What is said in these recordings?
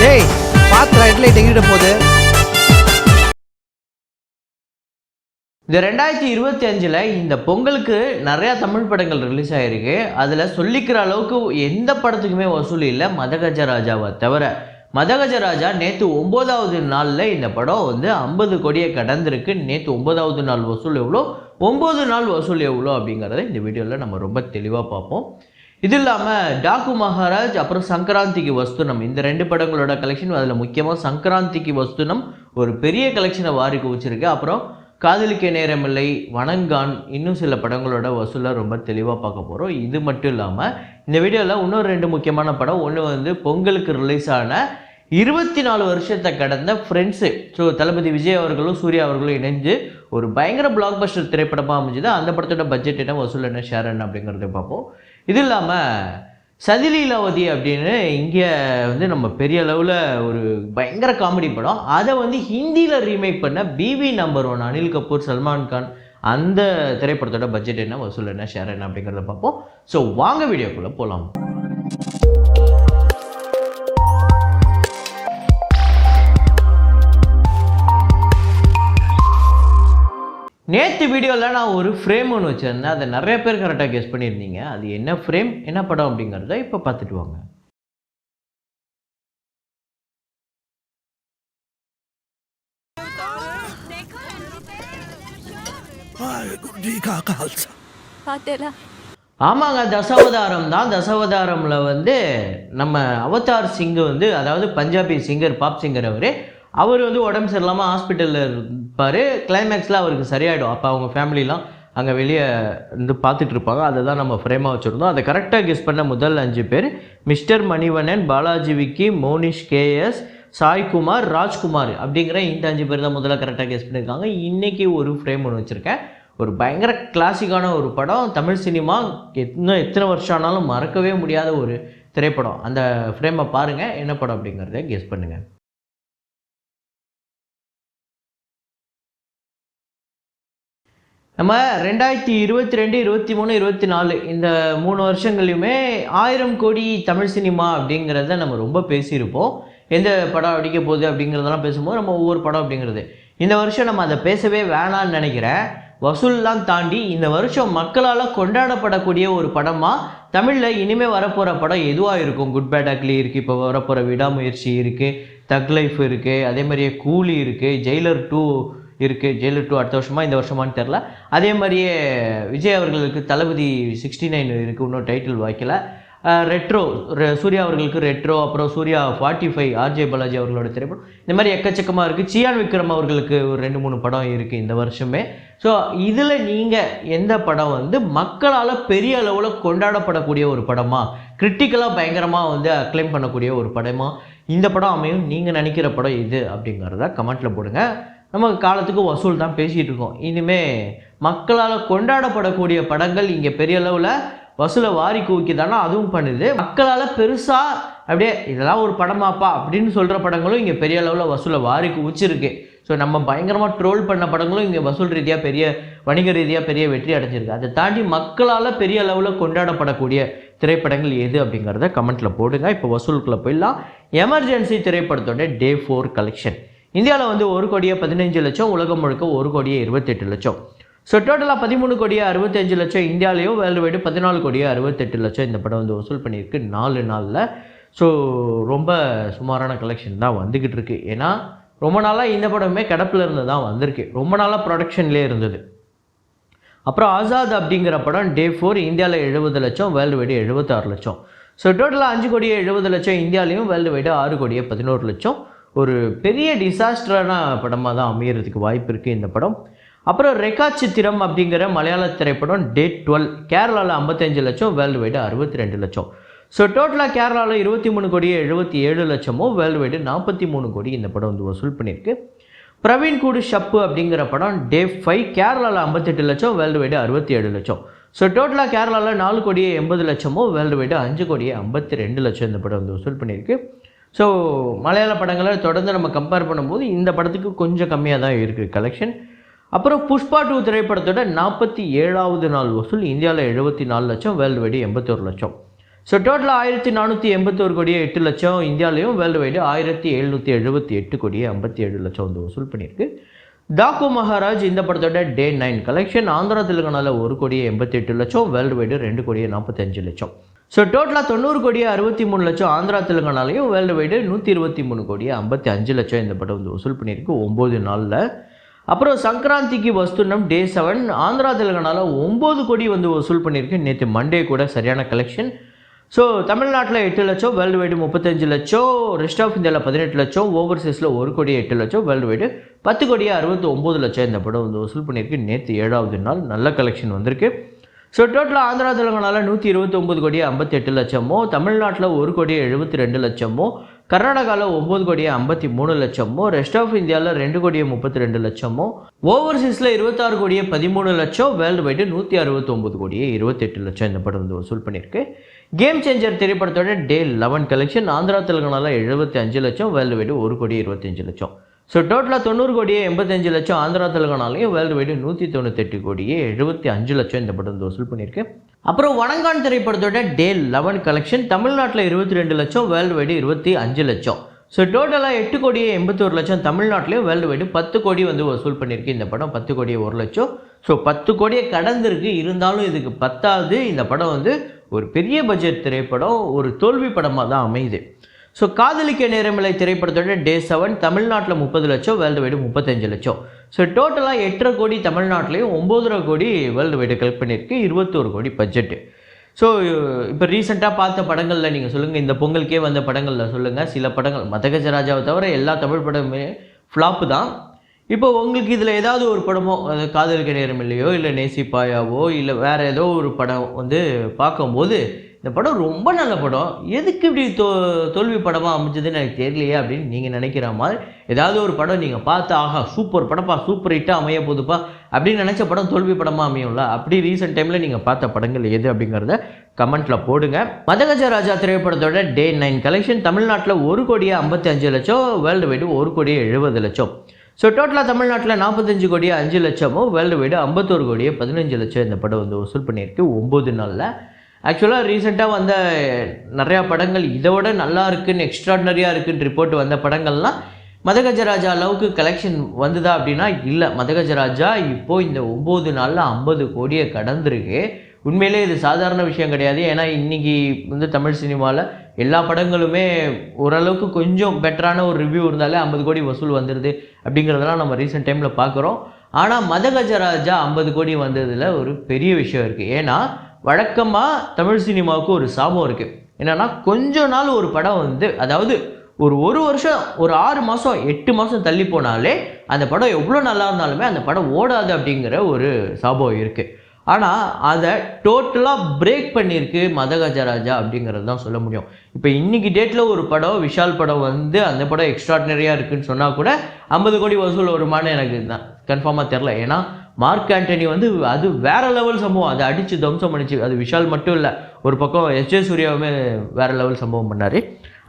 டேய் பாத்திர ஹெட்லைட் எங்கிட்ட போகுது. இந்த 2025 இந்த பொங்கலுக்கு நிறையா தமிழ் படங்கள் ரிலீஸ் ஆகிருக்கு. அதில் சொல்லிக்கிற அளவுக்கு எந்த படத்துக்குமே வசூல் இல்லை மதகஜராஜாவை தவிர. மதகஜராஜா நேற்று 9வது நாளில் இந்த படம் வந்து 50 கோடியை கடந்திருக்கு. நேற்று 9வது நாள் வசூல் எவ்வளோ, 9 நாள் வசூல் எவ்வளோ அப்படிங்கிறத இந்த வீடியோவில் நம்ம ரொம்ப தெளிவாக பார்ப்போம். இது இல்லாமல் டாக்கு மகாராஜ் அப்புறம் சங்கராந்திக்கு வஸ்துனம் இந்த 2 படங்களோட கலெக்ஷன், அதில் முக்கியமாக சங்கராந்திக்கு வஸ்துனம் ஒரு பெரிய கலெக்ஷனை வாரி குவிச்சிருக்கு. அப்புறம் காதலிக்க நேரமில்லை, வணங்கான், இன்னும் சில படங்களோட வசூலை ரொம்ப தெளிவாக பார்க்க போகிறோம். இது மட்டும் இல்லாமல் இந்த வீடியோவில் இன்னொரு 2 முக்கியமான படம். ஒன்று வந்து பொங்கலுக்கு ரிலீஸ் ஆன 24 வருஷத்தை கடந்த ஃப்ரெண்ட்ஸு. ஸோ தளபதி விஜய் அவர்களும் சூர்யா அவர்களும் இணைஞ்சு ஒரு பயங்கர பிளாக் பஸ்டர் திரைப்படமாக அமைஞ்சுது. அந்த படத்தோட பட்ஜெட் என்ன, வசூல் என்ன, ஷேர் என்ன அப்படிங்கிறத பார்ப்போம். இது இல்லாமல் சதிலீலாவதி அப்படின்னு இங்கே வந்து நம்ம பெரிய அளவில் ஒரு பயங்கர காமெடி படம், அதை வந்து ஹிந்தியில் ரீமேக் பண்ண பிவி நம்பர் 1 அனில் கபூர், சல்மான் கான், அந்த திரைப்படத்தோட பட்ஜெட் என்ன, வசூல் என்ன, ஷேர் என்ன அப்படிங்கிறத பார்ப்போம். ஸோ வாங்க வீடியோக்குள்ளே போகலாம். நேற்று வீடியோவில் நான் ஒரு ஃப்ரேம் ஒன்று வச்சுருந்தேன். அதை நிறைய பேர் கரெக்டாக கெஸ் பண்ணியிருந்தீங்க. அது என்ன ஃப்ரேம், என்ன படம் அப்படிங்கிறத இப்போ பார்த்துட்டு வாங்க. ஆமாங்க, தசாவதாரம் தான். தசாவதாரமில் வந்து நம்ம அவதார் சிங் வந்து, அதாவது பஞ்சாபி சிங்கர், பாப் சிங்கர், அவர் வந்து உடம்பு சரியில்லாமல் ஹாஸ்பிட்டலில் இருப்பார். கிளைமேக்ஸில் அவருக்கு சரியாயிடும். அப்போ அவங்க ஃபேமிலிலாம் அங்கே வெளியே வந்து பார்த்துட்டு இருப்பாங்க. அதை தான் நம்ம ஃப்ரேமாக வச்சுருந்தோம். அதை கரெக்டாக கெஸ் பண்ண முதல் 5 பேர் மிஸ்டர் மணிவண்ணன், பாலாஜி விக்கி, மோனிஷ் கேஎஸ், சாய்குமார், ராஜ்குமார் அப்படிங்கிற இந்த 5 பேர் தான் முதல்ல கரெக்டாக கெஸ் பண்ணியிருக்காங்க. இன்றைக்கி ஒரு ஃப்ரேம் ஒன்று வச்சுருக்கேன். ஒரு பயங்கர கிளாசிக்கான ஒரு படம். தமிழ் சினிமா இன்னும் எத்தனை வருஷம் ஆனாலும் மறக்கவே முடியாத ஒரு திரைப்படம். அந்த ஃப்ரேமை பாருங்கள், என்ன படம் அப்படிங்கிறத கெஸ் பண்ணுங்கள். நம்ம 2022, 23, 24 இந்த 3 வருஷங்களையுமே 1000 கோடி தமிழ் சினிமா அப்படிங்கிறத நம்ம ரொம்ப பேசியிருப்போம். எந்த படம் அடிக்க போகுது அப்படிங்கிறதெல்லாம் பேசும்போது நம்ம ஒவ்வொரு படம் அப்படிங்கிறது. இந்த வருஷம் நம்ம அதை பேசவே வேணான்னு நினைக்கிறேன். வசூல்லாம் தாண்டி இந்த வருஷம் மக்களால் கொண்டாடப்படக்கூடிய ஒரு படமாக தமிழில் இனிமேல் வரப்போகிற படம் எதுவாக இருக்கும். குட் பேட் அக்லி இருக்குது, இப்போ வரப்போகிற விடாமுயற்சி இருக்குது, தக் லைஃப் இருக்குது, அதே மாதிரியே கூலி இருக்குது, ஜெயிலர் 2 இருக்குது. ஜெயிலர் 2 அடுத்த வருஷமா இந்த வருஷமானு தெரில. அதே மாதிரியே விஜய் அவர்களுக்கு தளபதி 69 இருக்குது, இன்னும் டைட்டில் வாய்க்கல. ரெட்ரோ சூர்யா அவர்களுக்கு ரெட்ரோ, அப்புறம் சூர்யா 45 ஆர்ஜே பாலாஜி அவர்களோட திரைப்படம். இந்த மாதிரி எக்கச்சக்கமாக இருக்குது. சியான் விக்ரம் அவர்களுக்கு ஒரு 2-3 படம் இருக்குது இந்த வருஷமே. ஸோ இதில் நீங்கள் எந்த படம் வந்து மக்களால் பெரிய அளவில் கொண்டாடப்படக்கூடிய ஒரு படமாக, கிரிட்டிக்கலாக பயங்கரமாக வந்து அக்ளைம் பண்ணக்கூடிய ஒரு படமாக இந்த படம் அமையும் நீங்கள் நினைக்கிற படம் இது அப்படிங்கிறத கமெண்ட்டில் போடுங்க. நம்ம காலத்துக்கு வசூல் தான் பேசிகிட்டு இருக்கோம். இனிமேல் மக்களால் கொண்டாடப்படக்கூடிய படங்கள் இங்கே பெரிய அளவில் வசூலை வாரி குவிக்குதானா, அதுவும் பண்ணுது. மக்களால் பெருசாக அப்படியே இதெல்லாம் ஒரு படமாப்பா அப்படின்னு சொல்கிற படங்களும் இங்கே பெரிய அளவில் வசூலை வாரி குவிச்சிருக்கு. ஸோ நம்ம பயங்கரமாக ட்ரோல் பண்ண படங்களும் இங்கே வசூல் ரீதியாக பெரிய வணிக ரீதியாக பெரிய வெற்றி அடைஞ்சிருக்கு. அதை தாண்டி மக்களால் பெரிய அளவில் கொண்டாடப்படக்கூடிய திரைப்படங்கள் எது அப்படிங்கிறத கமெண்ட்டில் போடுங்க. இப்போ வசூலுக்குள்ளே போயிடலாம். எமர்ஜென்சி திரைப்படத்தோட Day 4 கலெக்ஷன் இந்தியாவில் வந்து 1 கோடியே 15 லட்சம், உலகம் முழுக்க 1 கோடியே 28 லட்சம். ஸோ டோட்டலாக 13 கோடியே 65 லட்சம் இந்தியாவிலையும், வேர்ல்டு வைடு 14 கோடியே 68 லட்சம் இந்த படம் வந்து வசூல் பண்ணியிருக்கு 4 நாளில். ஸோ ரொம்ப சுமாரான கலெக்ஷன் தான் வந்துக்கிட்டு இருக்கு. ஏன்னா ரொம்ப நாளாக இந்த படமே கிடப்பில் இருந்து தான் வந்திருக்கு. ரொம்ப நாளாக ப்ரொடக்ஷன்லேயே இருந்தது. அப்புறம் ஆசாத் அப்படிங்கிற படம் Day 4 இந்தியாவில் 70 லட்சம், வேர்ல்டு வைடு 76 லட்சம். ஸோ டோட்டலாக 5 கோடியே 70 லட்சம் இந்தியாவிலையும், வேர்ல்டு வைடு 6 கோடியே 11 லட்சம். ஒரு பெரிய டிசாஸ்டரான படமாக தான் அமையறதுக்கு வாய்ப்பு இருக்குது இந்த படம். அப்புறம் ரெக்கா சித்திரம் அப்படிங்கிற மலையாள திரைப்படம் Day 12 கேரளாவில் 55 லட்சம், வேர்ல்டு வைடு 62 லட்சம். ஸோ டோட்டலாக கேரளாவில் 23 கோடியே 77 லட்சமும், வேர்ல்டு வைடு 43 கோடி இந்த படம் வந்து வசூல் பண்ணியிருக்கு. பிரவீன் கூடு ஷப்பு அப்படிங்கிற படம் Day 5 கேரளாவில் 58 லட்சம், வேர்ல்டு வைடு 67 லட்சம். ஸோ டோட்டலாக கேரளாவில் 4 கோடியே 80 லட்சமும், வேர்ல்டு வைடு 5 கோடியே 52 லட்சம் இந்த படம் வந்து வசூல் பண்ணியிருக்கு. ஸோ மலையாள படங்களை தொடர்ந்து நம்ம கம்பேர் பண்ணும்போது இந்த படத்துக்கு கொஞ்சம் கம்மியாக தான் இருக்குது கலெக்ஷன். அப்புறம் புஷ்பா 2 திரைப்படத்தோட 47வது நாள் வசூல் இந்தியாவில் 74 லட்சம், வேர்ல்டு வைடு 81 லட்சம். ஸோ டோட்டலாக 1481 கோடியே 8 லட்சம் இந்தியாவிலையும், வேர்ல்டு வைடு 1778 கோடியே 57 லட்சம் வந்து வசூல் பண்ணியிருக்கு. டாக்கு மகாராஜ் இந்த படத்தோட டே 9 கலெக்ஷன் ஆந்திரா தெலுங்கானாவில் 1 கோடியே 88 லட்சம், வேர்ல்டு வைடு 2 கோடியே 45 லட்சம். ஸோ டோட்டலாக 90 கோடியே 63 லட்சம் ஆந்திரா தெலுங்கானாலையும், வேர்ல்டு வைடு 123 கோடியே 55 லட்சம் இந்த படம் வந்து வசூல் பண்ணியிருக்கு 9 நாளில். அப்புறம் சங்கராந்திக்கு வஸ்துனம் டே 7 ஆந்திரா தெலுங்கானாவில் 9 கோடி வந்து வசூல் பண்ணியிருக்கு. நேற்று மண்டே கூட சரியான கலெக்ஷன். ஸோ தமிழ்நாட்டில் 8 லட்சம், வேர்ல்டு வைடு 35 லட்சம், ரெஸ்ட் ஆஃப் இந்தியாவில் 18 லட்சம், ஓவர்சீஸில் 1 கோடியே 8 லட்சம், வேர்ல்டு வைடு 10 கோடியே 69 லட்சம் இந்த படம் வந்து வசூல் பண்ணியிருக்கு. நேற்று 7வது நாள் நல்ல கலெக்ஷன் வந்திருக்கு. ஸோ டோட்டலாக ஆந்திரா தெலுங்கானாவில் 129 கோடியே 58 லட்சமோ, தமிழ்நாட்டில் 1 கோடியே 72 லட்சமோ, கர்நாடகாவில் 9 கோடியே 53 லட்சமோ, ரெஸ்ட் ஆஃப் இந்தியாவில் 2 கோடியே 32 லட்சமோ, ஓவர்சீஸில் 26 கோடியே 13 லட்சம், வேர்ல்டு வைடு 169 கோடியே 28 லட்சம் இந்த படம் வந்து வசூல் பண்ணியிருக்கு. கேம் சேஞ்சர் திரைப்படத்தோட டே 11 கலெக்ஷன் ஆந்திரா தெலுங்கானாவில் 75 லட்சம், வேர்ல்டு வைடு 1 கோடியே 25 லட்சம். ஸோ டோட்டலாக 90 கோடியே 85 லட்சம் ஆந்திரா தெலுங்கானாலையும், வேர்ல்டு வைடு 198 கோடியே 75 லட்சம் இந்த படம் வந்து வசூல் பண்ணியிருக்கு. அப்புறம் வணங்கான் திரைப்படத்தோட டே 11 கலெக்ஷன் தமிழ்நாட்டில் 22 லட்சம், வேர்ல்டு வைடு 25 லட்சம். ஸோ டோட்டலாக 8 கோடியே 81 லட்சம் தமிழ்நாட்டிலையும், வேர்ல்டு வைடு 10 கோடி வந்து வசூல் பண்ணியிருக்கு இந்த படம், 10 கோடியே 1 லட்சம். ஸோ 10 கோடியே கடந்திருக்கு. இருந்தாலும் இதுக்கு பத்தாது. இந்த படம் வந்து ஒரு பெரிய பட்ஜெட் திரைப்படம், ஒரு தோல்வி படமாக தான் அமையுது. ஸோ காதலிக்க நேரமில்லை திரைப்படத்தோட டே 7 தமிழ்நாட்டில் 30 லட்சம், வேர்ல்டு வைடு 35 லட்சம். ஸோ டோட்டலாக 8.5 கோடி தமிழ்நாட்டிலையும், 9.5 கோடி வேர்ல்டு வைடு கலெக்ட் பண்ணியிருக்கு, 21 கோடி பட்ஜெட்டு. ஸோ இப்போ ரீசெண்டாக பார்த்த படங்களில் நீங்கள் சொல்லுங்கள், இந்த பொங்கலுக்கே வந்த படங்களில் சொல்லுங்கள். சில படங்கள் மதகஜராஜாவை தவிர எல்லா தமிழ் படமுமே ஃப்ளாப்பு தான். இப்போ உங்களுக்கு இதில் ஏதாவது ஒரு படமோ, அது காதலிக்க நேரம் இல்லையோ, இல்லை நேசிப்பாயாவோ, இல்லை வேறு ஏதோ ஒரு படம் வந்து பார்க்கும்போது இந்த படம் ரொம்ப நல்ல படம், எதுக்கு இப்படி தோல்வி படமாக அமைஞ்சதுன்னு எனக்கு தெரியலையே அப்படின்னு நீங்கள் நினைக்கிற மாதிரி ஏதாவது ஒரு படம் நீங்கள் பார்த்து, ஆஹா சூப்பர் படப்பா, சூப்பர் ஹிட்டாக அமைய போதுப்பா அப்படின்னு நினச்ச படம் தோல்வி படமாக அமையும்ல, அப்படி ரீசெண்ட் டைமில் நீங்கள் பார்த்த படங்கள் எது அப்படிங்கிறத கமெண்ட்டில் போடுங்க. மதகஜராஜா திரைப்படத்தோட டே 9 கலெக்ஷன் தமிழ்நாட்டில் 1 கோடியே 55 லட்சம், வேர்ல்டு வைடு 1 கோடியே 70 லட்சம். ஸோ டோட்டலாக தமிழ்நாட்டில் 45 கோடியே 5 லட்சமோ, வேர்ல்டு வைடு 51 கோடியே 15 லட்சம் இந்த படம் வந்து வசூல் பண்ணியிருக்கு 9 நாளில். ஆக்சுவலாக ரீசெண்டாக வந்த நிறையா படங்கள் இதை விட நல்லா இருக்குன்னு, எக்ஸ்ட்ராடனரியாக இருக்குன்னு ரிப்போர்ட் வந்த படங்கள்லாம் மதகஜராஜா அளவுக்கு கலெக்ஷன் வந்துதா அப்படின்னா இல்லை. மதகஜராஜா இப்போது இந்த 9 நாளில் 50 கோடியை கடந்திருக்கு. உண்மையிலே இது சாதாரண விஷயம் கிடையாது. ஏன்னா இன்றைக்கி வந்து தமிழ் சினிமாவில் எல்லா படங்களுமே ஓரளவுக்கு கொஞ்சம் பெட்டரான ஒரு ரிவ்யூ இருந்தாலே 50 கோடி வசூல் வந்துடுது அப்படிங்கிறதெல்லாம் நம்ம ரீசெண்ட் டைமில் பார்க்குறோம். ஆனால் மதகஜராஜா 50 கோடி வந்ததில் ஒரு பெரிய விஷயம் இருக்குது. ஏன்னா வழக்கமாக தமிழ் சினிமாவுக்கு ஒரு சாபம் இருக்குது. என்னென்னா கொஞ்ச நாள் ஒரு படம் வந்து, அதாவது ஒரு வருஷம், ஒரு 6 மாதம் 8 மாதம் தள்ளி போனாலே அந்த படம் எவ்வளோ நல்லா இருந்தாலுமே அந்த படம் ஓடாது அப்படிங்கிற ஒரு சாபம் இருக்குது. ஆனால் அதை டோட்டலாக பிரேக் பண்ணியிருக்கு மதகஜராஜா அப்படிங்கிறது தான் சொல்ல முடியும். இப்போ இன்றைக்கி டேட்டில் ஒரு படம், விஷால் படம் வந்து அந்த படம் எக்ஸ்ட்ராடினரியாக இருக்குதுன்னு சொன்னால் கூட 50 கோடி வசூல் வருமானு எனக்கு கன்ஃபார்மாக தெரில. ஏன்னா மார்க் ஆண்டனி வந்து அது வேறு லெவல் சம்பவம், அதை அடித்து தம்சம் பண்ணிச்சு. அது விஷால் மட்டும் இல்லை, ஒரு பக்கம் எஸ்.ஜே. சூர்யாவுமே வேறு லெவல் சம்பவம் பண்ணார்.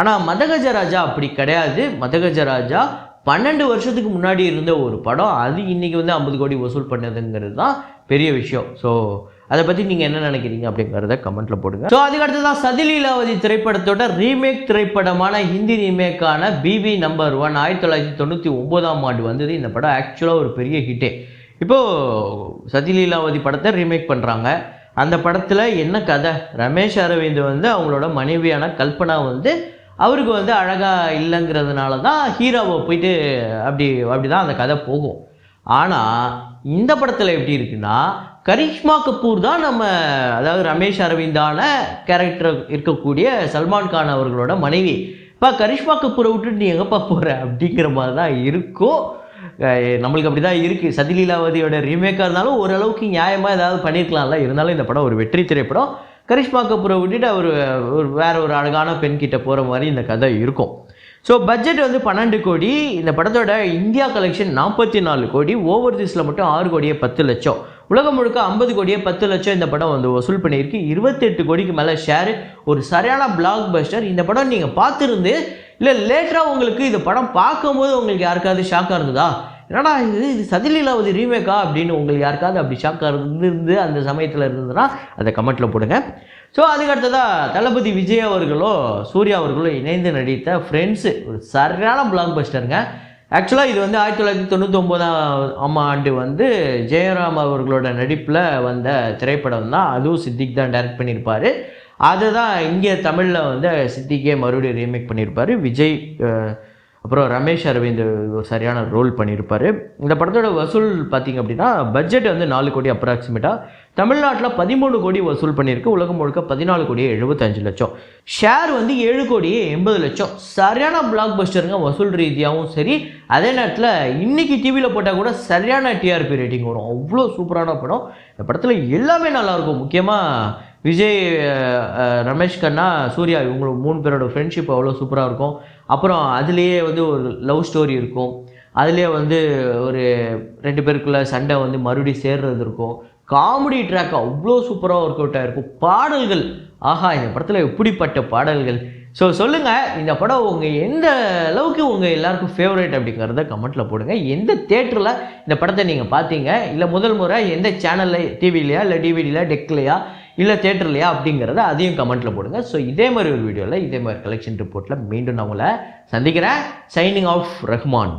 ஆனால் மதகஜராஜா அப்படி கிடையாது. மதகஜராஜா 12 வருஷத்துக்கு முன்னாடி இருந்த ஒரு படம், அது இன்றைக்கி வந்து 50 கோடி வசூல் பண்ணதுங்கிறது தான் பெரிய விஷயம். ஸோ அதை பற்றி நீங்கள் என்ன நினைக்கிறீங்க அப்படிங்கிறத கமெண்ட்டில் போடுங்க. ஸோ அதுக்கடுத்து தான் சதிலீலாவதி திரைப்படத்தோட ரீமேக் திரைப்படமான ஹிந்தி ரீமேக்கான பிபி நம்பர் 1 1999ஆம் ஆண்டு வந்தது. இந்த படம் ஆக்சுவலாக ஒரு பெரிய ஹிட்டே. இப்போது சதிலீலாவதி படத்தை ரீமேக் பண்ணுறாங்க. அந்த படத்தில் என்ன கதை, ரமேஷ் அரவிந்த் வந்து அவங்களோட மனைவியான கல்பனா வந்து அவருக்கு வந்து அழகாக இல்லைங்கிறதுனால தான் ஹீரோவை போயிட்டு அப்படி தான் அந்த கதை போகும். ஆனால் இந்த படத்தில் எப்படி இருக்குன்னா, கரிஷ்மா கபூர் தான் நம்ம, அதாவது ரமேஷ் அரவிந்தான கேரக்டர் இருக்கக்கூடிய சல்மான் கான் அவர்களோட மனைவி. இப்போ கரிஷ்மா கபூரை விட்டுட்டு நீ எங்கப்பா போகிற அப்படிங்கிற மாதிரி தான் இருக்கும். நம்மளுக்கு அப்படி தான் இருக்குது. சதிலீலாவதியோட ரீமேக்காக இருந்தாலும் ஓரளவுக்கு நியாயமாக ஏதாவது பண்ணியிருக்கலாம்ல. இருந்தாலும் இந்த படம் ஒரு வெற்றி திரைப்படம். கரிஷ்மா கபூரை விட்டுட்டு அவர் வேறு ஒரு அழகான பெண் கிட்ட போகிற மாதிரி இந்த கதை இருக்கும். ஸோ பட்ஜெட் வந்து 12 கோடி. இந்த படத்தோட இந்தியா கலெக்ஷன் 44 கோடி, ஓவர்சீஸில் மட்டும் 6 கோடியே 10 லட்சம், உலகம் முழுக்க 50 கோடியே 10 லட்சம் இந்த படம் வந்து வசூல் பண்ணியிருக்கு. 28 கோடிக்கு மேலே ஷேரு, ஒரு சரியான பிளாக் பஸ்டர். இந்த படம் நீங்கள் பார்த்துருந்து இல்லை லேட்டராக உங்களுக்கு இந்த படம் பார்க்கும்போது உங்களுக்கு யாருக்காவது ஷாக்காக இருந்ததா, என்னடா இது சதிலீலாவதி ரீமேக்கா அப்படின்னு உங்களுக்கு யாருக்காவது அப்படி ஷாக்காக இருந்து அந்த சமயத்தில் இருந்ததுன்னா அதை கமெண்ட்டில் போடுங்க. ஸோ அதுக்கடுத்ததாக தளபதி விஜய் அவர்களும் சூர்யா அவர்களும் இணைந்து நடித்த ஃப்ரெண்ட்ஸு ஒரு சரியான பிளாக் பஸ்டருங்க. ஆக்சுவலாக இது வந்து 1999ஆம் ஆண்டு வந்து ஜெயராம் அவர்களோட நடிப்பில் வந்த திரைப்படம் தான். அதுவும் சித்திக் தான் டைரக்ட் பண்ணியிருப்பார். அதை தான் இங்கே தமிழில் வந்து சித்திக்கே மறுபடியும் ரீமேக் பண்ணியிருப்பார். விஜய் அப்புறம் ரமேஷ் அரவிந்த் ஒரு சரியான ரோல் பண்ணியிருப்பார். இந்த படத்தோட வசூல் பார்த்திங்க அப்படின்னா பட்ஜெட் வந்து 4 கோடி அப்ராக்சிமேட்டாக. தமிழ்நாட்டில் 13 கோடி வசூல் பண்ணியிருக்கு. உலகம் முழுக்க 14 கோடி 75 லட்சம். ஷேர் வந்து 7 கோடி 80 லட்சம். சரியான பிளாக் பஸ்டருங்க வசூல் ரீதியாகவும் சரி. அதே நேரத்தில் இன்றைக்கி டிவியில் போட்டால் கூட சரியான டிஆர்பி ரேட்டிங் வரும். அவ்வளோ சூப்பரான படம். இந்த படத்தில் எல்லாமே நல்லாயிருக்கும். முக்கியமாக விஜய், ரமேஷ் கண்ணா, சூர்யா இவங்க 3 பேரோட ஃப்ரெண்ட்ஷிப் அவ்வளோ சூப்பராக இருக்கும். அப்புறம் அதுலேயே வந்து ஒரு லவ் ஸ்டோரி இருக்கும். அதுலேயே வந்து ஒரு 2 பேருக்குள்ள சண்டை வந்து மறுபடியும் சேர்றது இருக்கும். காமெடி ட்ராக் அவ்வளோ சூப்பராக ஒர்க் அவுட் ஆகிருக்கும். பாடல்கள் ஆஹா, இந்த படத்தில் எப்படிப்பட்ட பாடல்கள். ஸோ சொல்லுங்கள், இந்த படம் உங்கள் எந்த அளவுக்கு உங்கள் எல்லாருக்கும் ஃபேவரேட் அப்படிங்கிறத கமெண்ட்டில் போடுங்க. எந்த தேட்டரில் இந்த படத்தை நீங்கள் பார்த்தீங்க, இல்லை முதல் முறை எந்த சேனலில், டிவிலையா இல்லை டிவிடியில், டெக்லையா இல்லை தேட்டர்லையா அப்படிங்கிறத அதையும் கமெண்ட்டில் போடுங்க. ஸோ இதே மாதிரி ஒரு வீடியோவில் இதே மாதிரி கலெக்ஷன் ரிப்போர்ட்டில் மீண்டும் நான் உங்களை சந்திக்கிறேன். Signing off Rahman.